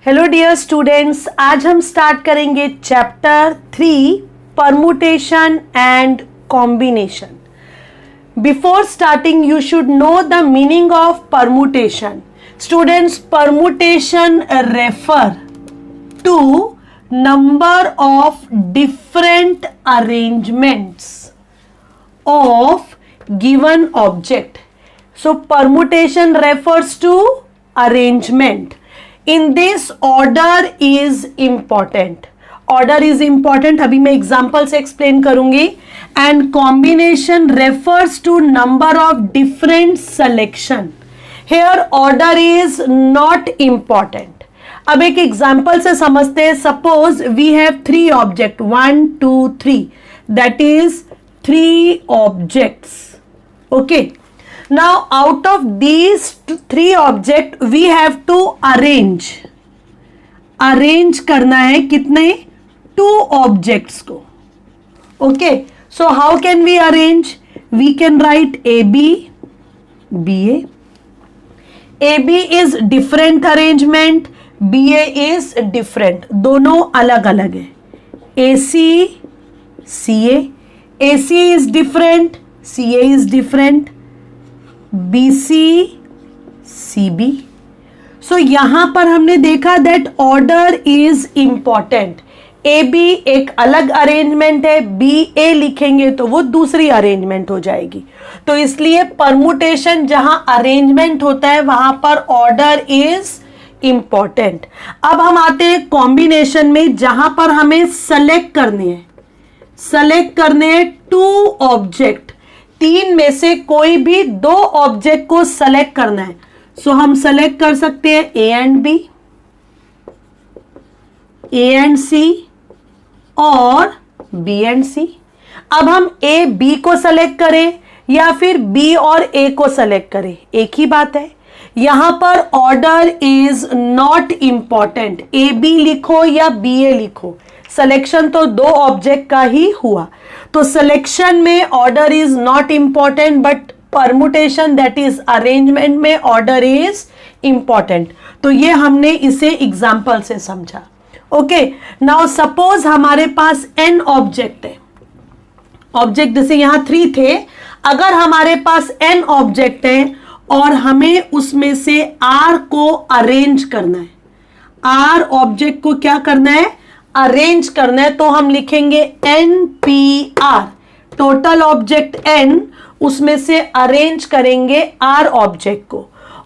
Hello dear students, आज हम start करेंगे chapter 3 permutation and combination. Before starting you should know the meaning of permutation. Students, permutation refer to number of different arrangements of given object. So permutation refers to arrangement. In this, order is important. Order is important. अभी मैं example से explain करूंगी. And combination refers to number of different selection. Here order is not important. अब एक example से समझते हैं. Suppose we have 3 object 1 2 3, that is 3 objects. Okay, now out of these 3 objects we have to arrange करना है कितने 2 objects को. Okay, so how can we arrange? We can write AB, BA. AB is different arrangement, BA is different, दोनों अलग अलग है. AC, CA. AC is different, CA is different, BC, CB. So यहाँ पर हमने देखा that order is important. AB एक अलग अरेंजमेंट है, BA लिखेंगे तो वो दूसरी अरेंजमेंट हो जाएगी. तो इसलिए परमुटेशन जहां अरेंजमेंट होता है वहां पर ऑर्डर इज इंपॉर्टेंट. अब हम आते हैं कॉम्बिनेशन में, जहां पर हमें सेलेक्ट करने हैं 2 ऑब्जेक्ट. 3 में से कोई भी 2 ऑब्जेक्ट को सेलेक्ट करना है. सो हम सेलेक्ट कर सकते हैं A and B, A and C और B एंड C. अब हम A B को सेलेक्ट करें या फिर B और A को सेलेक्ट करें, एक ही बात है. यहां पर order is not important. A B लिखो या B A लिखो, सिलेक्शन तो 2 ऑब्जेक्ट का ही हुआ. तो सिलेक्शन में order is not important, but permutation that is arrangement में ऑर्डर इज इंपॉर्टेंट. तो ये हमने इसे एग्जांपल से समझा. ओके, नाउ सपोज हमारे पास n ऑब्जेक्ट है. ऑब्जेक्ट जैसे यहां 3 थे, अगर हमारे पास n ऑब्जेक्ट है और हमें उसमें से r को अरेंज करना है, r ऑब्जेक्ट को क्या करना है, अरेंज करना है, तो हम लिखेंगे NPR. टोटल ऑब्जेक्ट n, उसमें से अरेंज करेंगे r ऑब्जेक्ट को.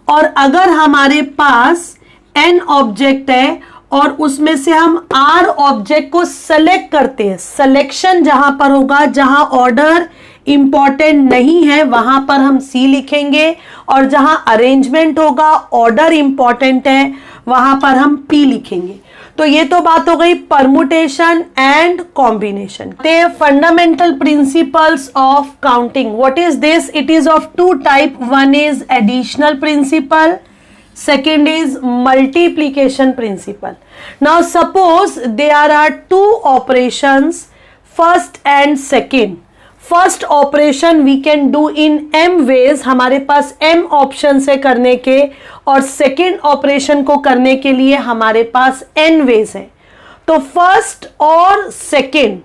और अगर हमारे पास n ऑब्जेक्ट है और उसमें से हम r ऑब्जेक्ट को सेलेक्ट करते हैं, सिलेक्शन जहां पर होगा, जहां ऑर्डर इंपॉर्टेंट नहीं है वहां पर हम C लिखेंगे, और जहां अरेंजमेंट होगा, ऑर्डर इंपॉर्टेंट है, वहां पर हम P लिखेंगे. तो ये तो बात हो गई permutation and combination. Fundamental principles of counting. What is this? It is of 2 type. One is additional principle, second is multiplication principle. Now suppose there are 2 operations, first and second. First operation we can do in m ways. हमारे पास m option से करने के, और second operation को करने के लिए हमारे पास n ways है. तो फर्स्ट और सेकंड,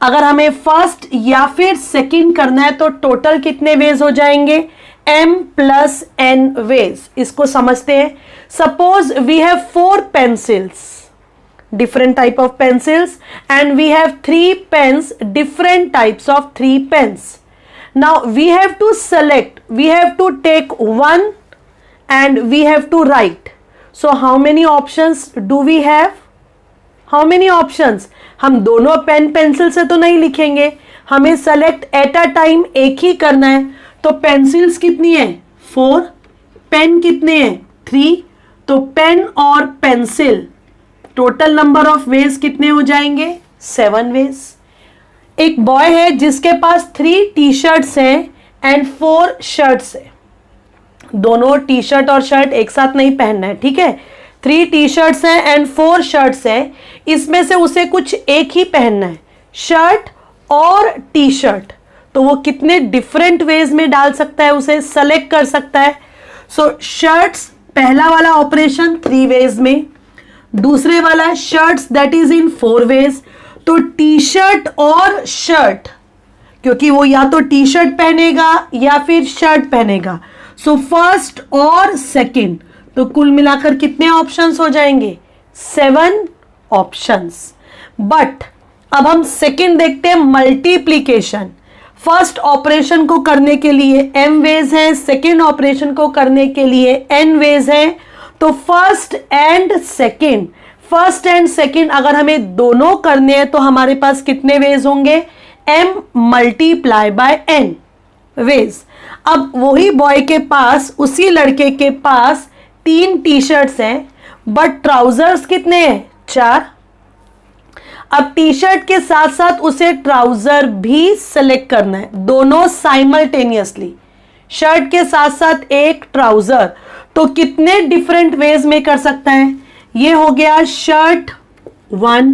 अगर हमें फर्स्ट या फिर सेकंड करना है तो टोटल कितने वेज हो जाएंगे, m प्लस n वेज. इसको समझते हैं. Suppose we have 4 pencils, different type of pencils, and we have 3 pens, different types of 3 pens. Now we have to select, we have to take one and we have to write. So how many options do we have? How many options? हम दोनों pen pencil से तो नहीं लिखेंगे, हमें select at a time एक ही करना है. तो पेंसिल्स कितनी है, 4, पेन कितने हैं, 3. तो पेन और pencil total number of ways कितने हो जाएंगे, 7 वेज. एक बॉय है जिसके पास 3 टी शर्ट्स हैं एंड 4 शर्ट्स है. दोनों टी शर्ट और शर्ट एक साथ नहीं पहनना है, ठीक है. 3 टी शर्ट्स हैं एंड 4 शर्ट्स है. इसमें से उसे कुछ एक ही पहनना है, शर्ट और टी शर्ट. तो वो कितने डिफरेंट वेज में डाल सकता है, उसे सेलेक्ट कर सकता है. सो शर्ट्स पहला वाला ऑपरेशन 3 वेज में, दूसरे वाला shirts that is in 4 ways. तो टी शर्ट और शर्ट, क्योंकि वो या तो टी शर्ट पहनेगा या फिर शर्ट पहनेगा, सो फर्स्ट और सेकंड, तो कुल मिलाकर कितने ऑप्शंस हो जाएंगे? 7 ऑप्शंस। बट अब हम सेकंड देखते हैं, मल्टीप्लीकेशन। फर्स्ट ऑपरेशन को करने के लिए m वेज हैं, सेकंड ऑपरेशन को करने के लिए n वेज हैं। तो फर्स्ट एंड सेकंड अगर हमें दोनों करने हैं तो हमारे पास कितने वेज होंगे? m multiply by n ways. अब वही बॉय के पास, उसी लड़के के पास 3 टी शर्ट्स हैं, बट ट्राउजर्स कितने हैं? 4। अब टी शर्ट के साथ साथ उसे ट्राउजर भी सिलेक्ट करना है, दोनों साइमल्टेनियसली, शर्ट के साथ साथ एक ट्राउजर। तो कितने डिफरेंट वेज में कर सकता है? ये हो गया shirt 1,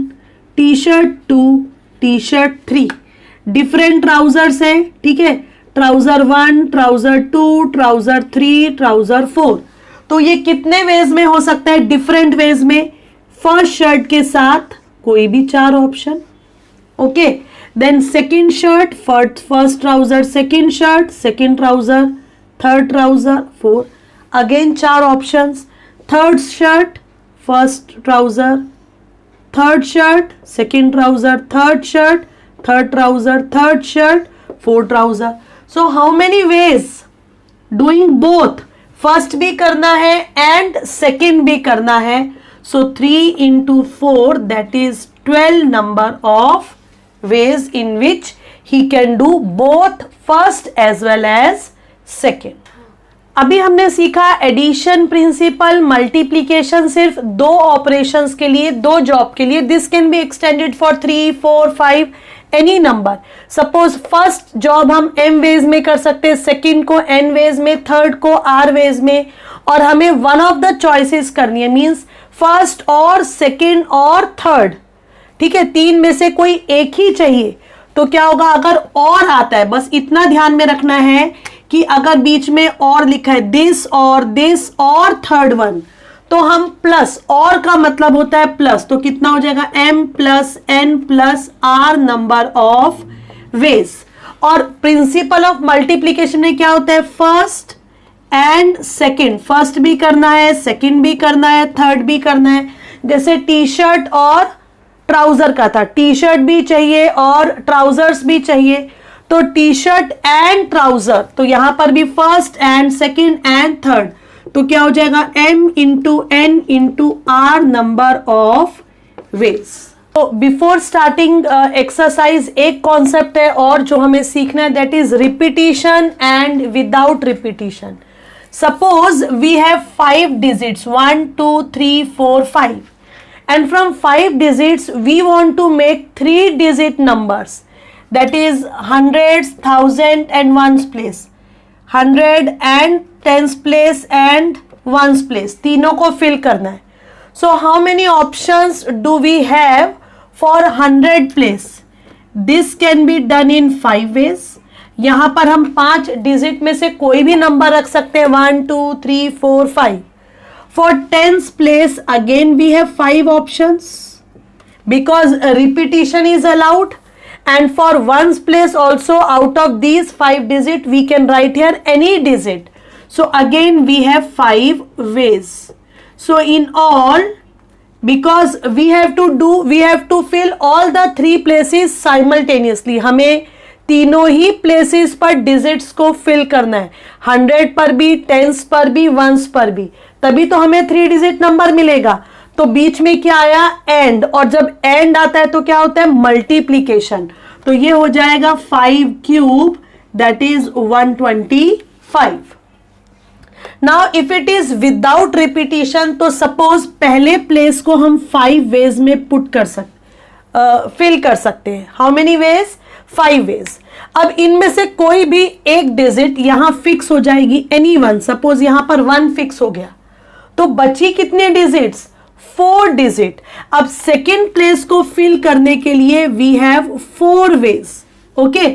T shirt 2, T shirt 3, different trousers हैं, ठीक है, ट्राउजर 1, ट्राउजर 2, ट्राउजर 3, ट्राउजर 4। तो ये कितने वेज में हो सकता है? डिफरेंट वेज में। फर्स्ट शर्ट के साथ कोई भी 4 option, okay. Then second shirt, first trouser, second shirt, second trouser, third trouser, 4, again 4 options. Third shirt, first trouser, third shirt, second trouser, third shirt, third trouser, third shirt, 4 trouser. So how many ways doing both? First भी करना है and second भी करना है। So 3 into 4, that is 12 number of ways in which he can do both first as well as second. अभी हमने सीखा addition principal, multiplication सिर्फ 2 ऑपरेशंस के लिए, 2 जॉब के लिए। This can be extended for 3, 4, 5 any number. Suppose first job हम m veg में कर सकते हैं, सेकंड को n वेज में, थर्ड को r वेज में, और हमें वन ऑफ द चॉइसेस करनी है, मींस फर्स्ट और सेकंड और थर्ड, ठीक है, 3 में से कोई एक ही चाहिए। तो क्या होगा? अगर और आता है, बस इतना ध्यान में रखना है कि अगर बीच में और लिखा है दिस और थर्ड वन, तो हम प्लस, और का मतलब होता है प्लस, तो कितना हो जाएगा? m plus n plus r number of ways. और प्रिंसिपल ऑफ मल्टीप्लीकेशन में क्या होता है? फर्स्ट एंड सेकंड, फर्स्ट भी करना है, सेकंड भी करना है, थर्ड भी करना है। जैसे टी शर्ट और ट्राउजर का था, टी शर्ट भी चाहिए और ट्राउजर्स भी चाहिए, तो टी शर्ट एंड ट्राउजर, तो यहां पर भी first and second and third, तो क्या हो जाएगा? m into n into r number of ways. तो बिफोर स्टार्टिंग एक्सरसाइज एक कॉन्सेप्ट है और जो हमें सीखना है, that is repetition and without repetition. Suppose we have 5 digits, 1, 2, 3, 4, 5, and from 5 digits we want to make 3 digit numbers, that is hundreds, thousand and ones place, 100 and tens place and ones place, तीनों को fill करना है। So how many options do we have for 100 place? This can be done in 5 ways. यहां पर हम 5 digit में से कोई भी नंबर रख सकते हैं, 1, 2, 3, 4, 5। For tens place again we have 5 options because repetition is allowed, and for ones place also out of these 5 digit we can write here any digit. So again we have 5 ways. So in all, because we have to fill all the 3 places simultaneously, हमें तीनों ही places पर digits को fill करना है, 100 पर भी, tense पर भी, वंस पर भी, तभी तो हमें 3 डिजिट नंबर मिलेगा। तो बीच में क्या आया? एंड, और जब एंड आता है तो क्या होता है? मल्टीप्लीकेशन। तो ये हो जाएगा 5 cube, that is 125। Now if it is without repetition, तो सपोज पहले प्लेस को हम 5 वेज में पुट कर फिल कर सकते हैं। How many ways? 5 वेज। अब इनमें से कोई भी एक डिजिट यहां फिक्स हो जाएगी, एनी वन। सपोज यहां पर 1 फिक्स हो गया, तो बची कितने डिजिट्स? 4 डिजिट। अब सेकेंड प्लेस को फिल करने के लिए वी हैव 4 वेज, ओके।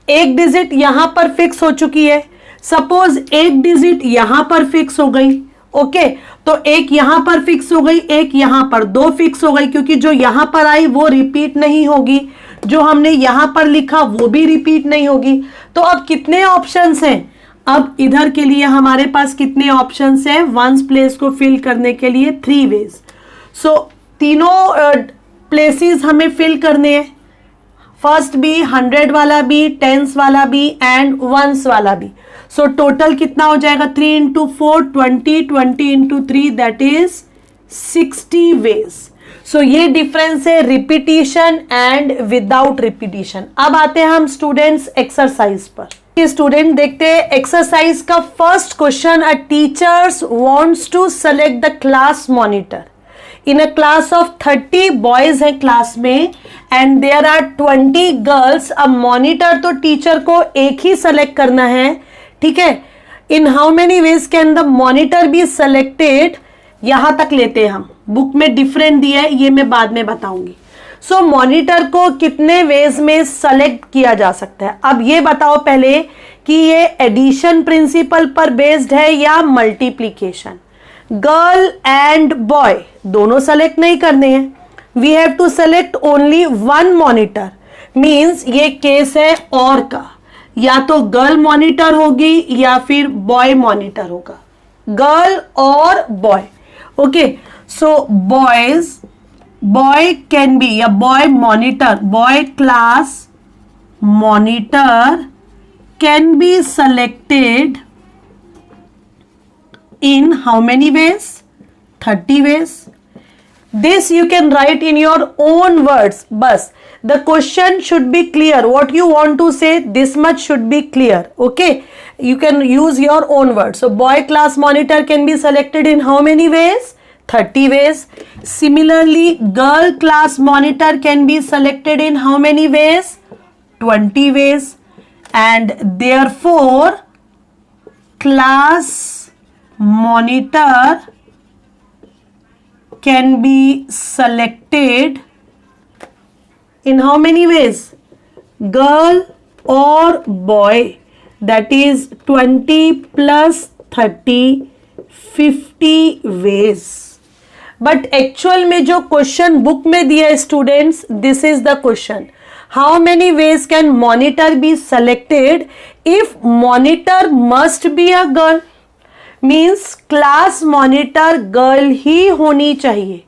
एक डिजिट यहां पर फिक्स हो चुकी है, सपोज एक डिजिट यहां पर फिक्स हो गई, ओके, तो एक यहां पर फिक्स हो गई, एक यहां पर, दो फिक्स हो गई, क्योंकि जो यहां पर आई वो रिपीट नहीं होगी, जो हमने यहां पर लिखा वो भी रिपीट नहीं होगी। तो अब कितने ऑप्शंस हैं? अब इधर के लिए हमारे पास कितने ऑप्शंस हैं वंस प्लेस को फिल करने के लिए? 3 वेज। सो तीनों प्लेसेस हमें फिल करने हैं, फर्स्ट भी, 100 वाला भी, टेंस वाला भी एंड वंस वाला भी। सो टोटल कितना हो जाएगा? 3 इंटू 4 20, 20 इंटू 3 दैट इज 60 वेज। सो ये डिफरेंस है रिपीटिशन एंड विदाउट रिपीटिशन। अब आते हैं हम स्टूडेंट्स एक्सरसाइज पर। स्टूडेंट देखते हैं एक्सरसाइज का first question. A teachers wants to select the class monitor in a class of 30 boys है क्लास में एंड देयर आर 20 गर्ल्स। अब मॉनिटर तो टीचर को एक ही सेलेक्ट करना है, ठीक है। In how many ways can the monitor be selected? यहां तक लेते हैं हम, बुक में डिफरेंट दिया है, ये मैं बाद में बताऊंगी। सो मॉनिटर को कितने वेज में सेलेक्ट किया जा सकता है? अब ये बताओ पहले कि ये एडिशन प्रिंसिपल पर बेस्ड है या मल्टीप्लीकेशन। गर्ल एंड बॉय दोनों सेलेक्ट नहीं करने हैं, we have to select only one monitor. Means ये केस है और का, या तो गर्ल मॉनिटर होगी या फिर बॉय मॉनिटर होगा, गर्ल और boy. Okay, so boys, boy can be, या boy monitor, boy class monitor can be selected in how many ways? 30 ways. This you can write in your own words. Bas, the question should be clear. What you want to say, this much should be clear. Okay, you can use your own words. So boy class monitor can be selected in how many ways? 30 ways. Similarly, girl class monitor can be selected in how many ways? 20 ways. And therefore class monitor can be selected in how many ways? Girl or boy, that is 20 plus 30, 50 ways. But actual में जो question book में दिया है students, this is the question, how many ways can monitor be selected if monitor must be a girl? Means class monitor girl ही होनी चाहिए।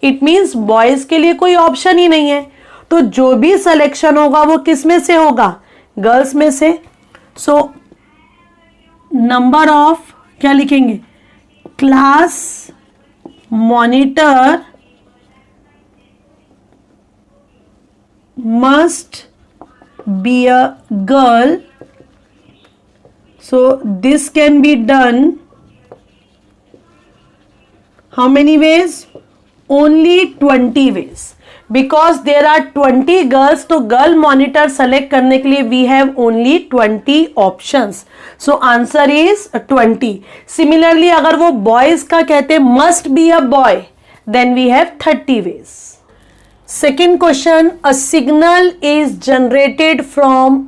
It means boys के लिए कोई ऑप्शन ही नहीं है, तो जो भी सिलेक्शन होगा वो किस में से होगा? गर्ल्स में से। सो नंबर ऑफ क्या लिखेंगे? Class monitor must be a girl. So this can be done how many ways? Only 20 ways, because there are 20 girls, तो गर्ल मॉनिटर सेलेक्ट करने के लिए we have only 20 options. So answer is 20. Similarly, अगर वो boys का कहते must be a boy, then we have 30 ways. Second question, a signal is generated from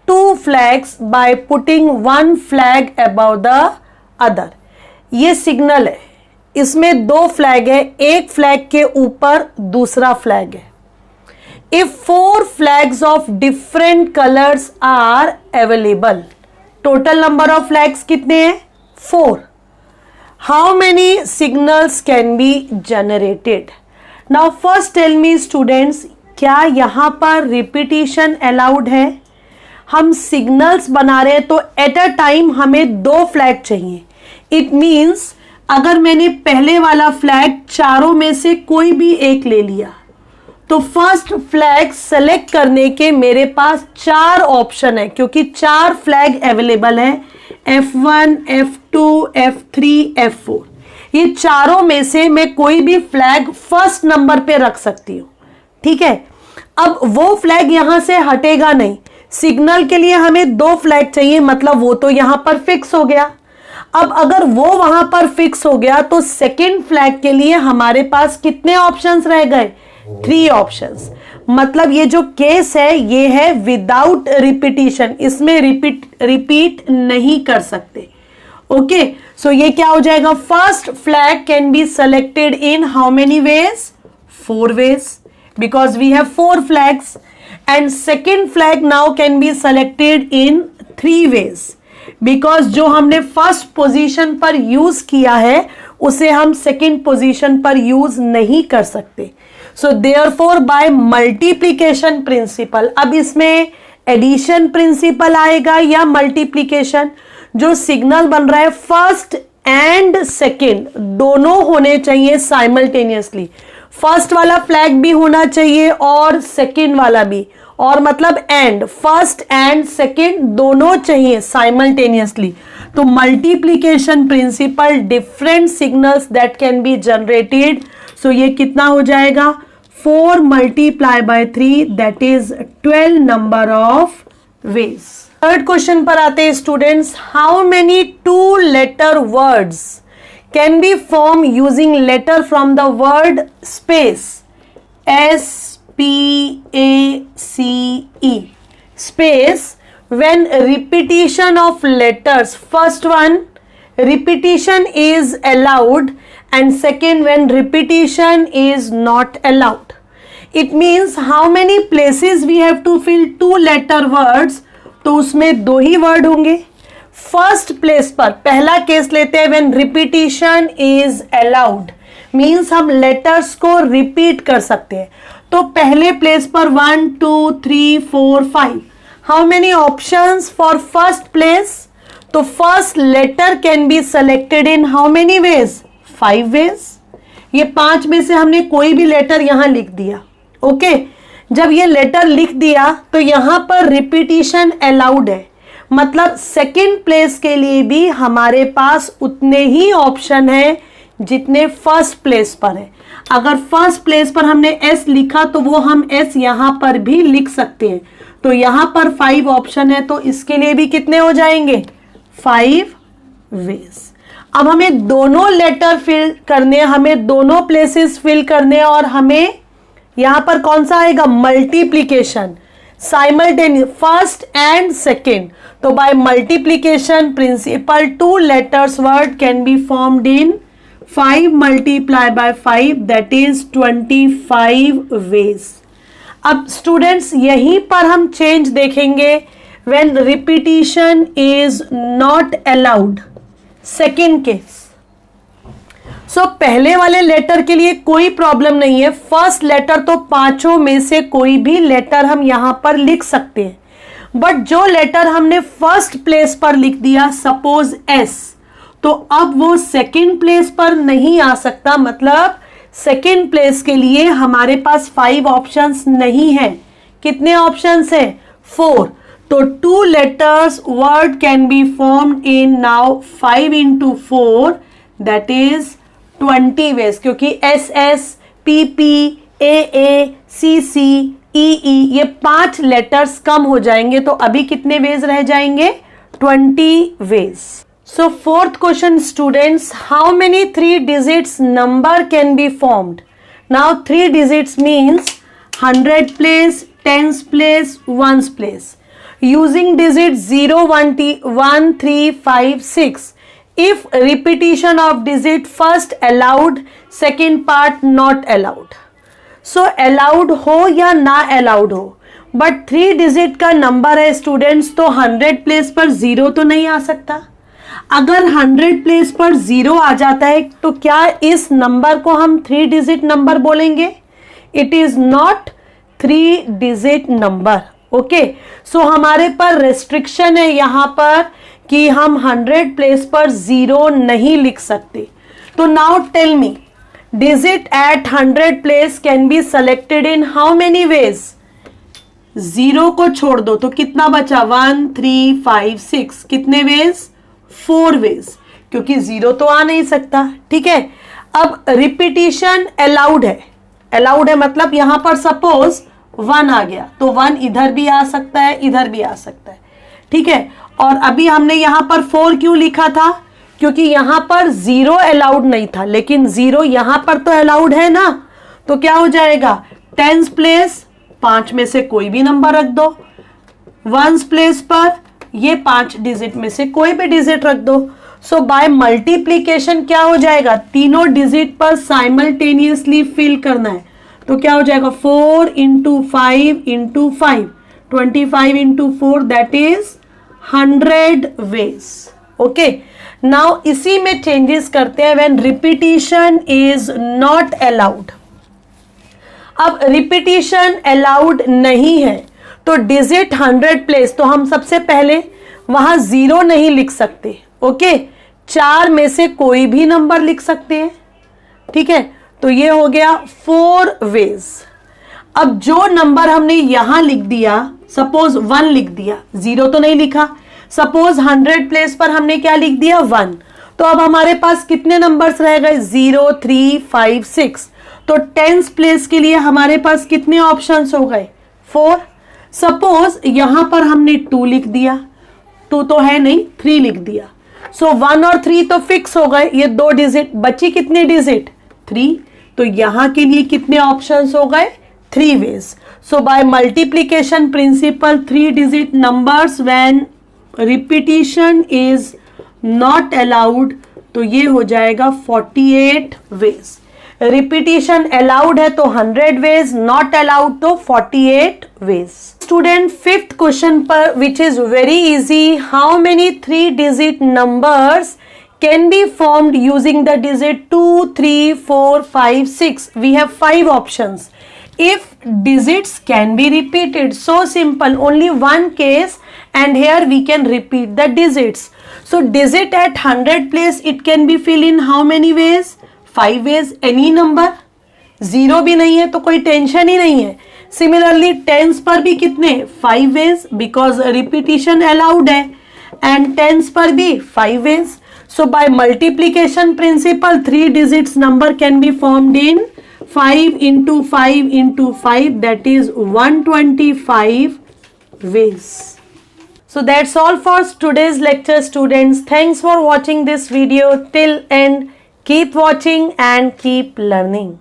2 flags by putting one flag above the other. ये signal है, इसमें 2 flag है, एक flag के ऊपर दूसरा फ्लैग है। If 4 flags of different colours are available, total number of flags कितने हैं? 4. How many signals can be generated? Now first tell me students, क्या यहां पर रिपीटिशन अलाउड है? हम सिग्नल्स बना रहे हैं तो एट अ टाइम हमें 2 फ्लैग चाहिए। इट मीन्स अगर मैंने पहले वाला फ्लैग चारों में से कोई भी एक ले लिया तो फर्स्ट फ्लैग सेलेक्ट करने के मेरे पास 4 ऑप्शन है, क्योंकि 4 फ्लैग अवेलेबल है, F1, F2, F3, F4। ये चारों में से मैं कोई भी फ्लैग फर्स्ट नंबर पे रख सकती हूँ, ठीक है। अब वो फ्लैग यहां से हटेगा नहीं, सिग्नल के लिए हमें 2 फ्लैग चाहिए, मतलब वो तो यहां पर फिक्स हो गया। अब अगर वो वहां पर फिक्स हो गया तो सेकेंड फ्लैग के लिए हमारे पास कितने ऑप्शंस रह गए? 3 ऑप्शंस। मतलब ये जो केस है ये है विदाउट रिपीटिशन, इसमें रिपीट नहीं कर सकते। ओके, सो ये क्या हो जाएगा, first flag can be selected in how many veg, 4 ways, because we have 4 flags, and second flag now can be selected in 3 ways, because जो हमने फर्स्ट पोजीशन पर यूज किया है उसे हम सेकंड पोजीशन पर यूज नहीं कर सकते. So therefore by multiplication principal, अब इसमें एडिशन प्रिंसिपल आएगा या मल्टीप्लीकेशन, जो सिग्नल बन रहा है फर्स्ट एंड सेकंड दोनों होने चाहिए साइमल्टेनियसली. फर्स्ट वाला फ्लैग भी होना चाहिए और सेकंड वाला भी, और मतलब एंड, फर्स्ट एंड सेकंड दोनों चाहिए साइमल्टेनियसली. तो multiplication principle, different signals that can be generated. So ये कितना हो जाएगा, 4 multiply by 3 that is 12 number of ways. Third question पर आते हैं students. How many 2 letter words can be formed using letter from the word space, SPACE, space, when repetition of letters, first one repetition is allowed and second when repetition is not allowed. It means how many places we have to fill 2 letter words, तो उसमें 2 ही word होंगे. First place पर पहला case लेते हैं, when repetition is allowed, means हम letters को repeat कर सकते हैं. तो पहले प्लेस पर 1 2 3 4 5. How many options for first place, तो first letter can be selected in how many ways, 5 ways. ये 5 में से हमने कोई भी लेटर यहां लिख दिया. ओके, जब ये लेटर लिख दिया तो यहां पर रिपीटिशन अलाउड है, मतलब सेकंड प्लेस के लिए भी हमारे पास उतने ही ऑप्शन है जितने फर्स्ट प्लेस पर है. अगर फर्स्ट प्लेस पर हमने एस लिखा तो वो हम एस यहां पर भी लिख सकते हैं. तो यहां पर 5 ऑप्शन है, तो इसके लिए भी कितने हो जाएंगे, 5 वेज. अब हमें दोनों लेटर फिल करने, हमें दोनों प्लेसेस फिल करने, और हमें यहां पर कौन सा आएगा, multiplication, simultaneous first and second. तो by multiplication principle 2 letters word can be formed in 5 multiply by 5 that is 25 ways. अब स्टूडेंट्स यहीं पर हम चेंज देखेंगे, when repetition is not allowed, second case. So पहले वाले लेटर के लिए कोई प्रॉब्लम नहीं है, फर्स्ट लेटर तो 5 में से कोई भी लेटर हम यहां पर लिख सकते हैं. बट जो लेटर हमने फर्स्ट प्लेस पर लिख दिया, सपोज एस, तो अब वो सेकेंड प्लेस पर नहीं आ सकता. मतलब सेकेंड प्लेस के लिए हमारे पास 5 ऑप्शंस नहीं है. कितने ऑप्शंस है, 4. तो 2 letters word can be formed in now 5 into 4 that is 20 ways, क्योंकि एस एस, पी पी, ए ए, सी सी, ई ई, ये 5 लेटर्स कम हो जाएंगे. तो अभी कितने वेज रह जाएंगे, 20 ways. So fourth question students, how many 3 digits number can be formed. Now 3 digits means 100 place, 10s place, 1s place. Using digits 0, 1, 3, 5, 6. If repetition of digit first allowed, second part not allowed. So allowed हो या ना allowed हो, but 3 digit का number है students, तो 100 place पर 0 तो नहीं आ सकता. अगर 100 प्लेस पर 0 आ जाता है तो क्या इस नंबर को हम 3 digit नंबर बोलेंगे? It is not 3 digit number. Okay, so हमारे पर रेस्ट्रिक्शन है यहां पर कि हम 100 प्लेस पर 0 नहीं लिख सकते. तो now tell me, digit at 100 place can be selected in how many ways. 0 को छोड़ दो तो कितना बचा, 1, 3, 5, 6. कितने वेज, 4 वेज, क्योंकि 0 तो आ नहीं सकता. ठीक है, अब रिपीटिशन अलाउड है. अलाउड है मतलब यहां पर सपोज 1 आ गया तो 1 इधर भी आ सकता है, इधर भी आ सकता है. ठीक है, और अभी हमने यहां पर 4 क्यों लिखा था, क्योंकि यहां पर 0 अलाउड नहीं था, लेकिन 0 यहां पर तो अलाउड है ना. तो क्या हो जाएगा, 10s प्लेस 5 में से कोई भी नंबर रख दो, 1s प्लेस पर ये 5 डिजिट में से कोई भी डिजिट रख दो. सो बाय मल्टीप्लीकेशन क्या हो जाएगा, तीनों डिजिट पर साइमल्टेनियसली फिल करना है, तो क्या हो जाएगा 4 into 5 into 5, 25 into 4 that is 100 ways. Okay, now इसी में चेंजेस करते हैं. When repetition is not allowed, अब रिपीटिशन अलाउड नहीं है तो डिजिट 100 प्लेस, तो हम सबसे पहले वहां 0 नहीं लिख सकते. ओके, 4 में से कोई भी नंबर लिख सकते हैं. ठीक है, तो ये हो गया 4 वेज. अब जो नंबर हमने यहां लिख दिया, सपोज 1 लिख दिया, 0 तो नहीं लिखा. सपोज 100 प्लेस पर हमने क्या लिख दिया 1, तो अब हमारे पास कितने नंबर्स रह गए 0, 3, 5, 6. तो 10th प्लेस के लिए हमारे पास कितने ऑप्शंस हो गए 4. सपोज यहां पर हमने 2 लिख दिया, 2 तो है नहीं, 3 लिख दिया. सो 1 और 3 तो फिक्स हो गए, ये 2 डिजिट बची, कितने डिजिट 3. तो यहां के लिए कितने ऑप्शंस हो गए 3 ways. So by multiplication principle 3 digit numbers when repetition is not allowed, तो ये हो जाएगा 48 वेज. रिपीटिशन अलाउड है तो 100 वेज, नॉट अलाउड तो 48 वेज. स्टूडेंट, 5th क्वेश्चन पर which is very easy, how many 3 digit numbers can be formed using the digit 2, 3, 4, 5, 6. We have 5 options. If digits can be repeated, so simple, only one case, and here we can repeat the digits. So digit at 100 place, it can be filled in how many ways? 5 ways. Any number, 0 भी नहीं है तो कोई tension ही नहीं है. Similarly 10s पर भी कितने 5 ways, because repetition allowed है, and 10s पर भी 5 ways. So by multiplication principle 3 digits number can be formed in 5 into 5 into 5, that is 125 ways. So that's all for today's lecture, students. Thanks for watching this video till end. Keep watching and keep learning.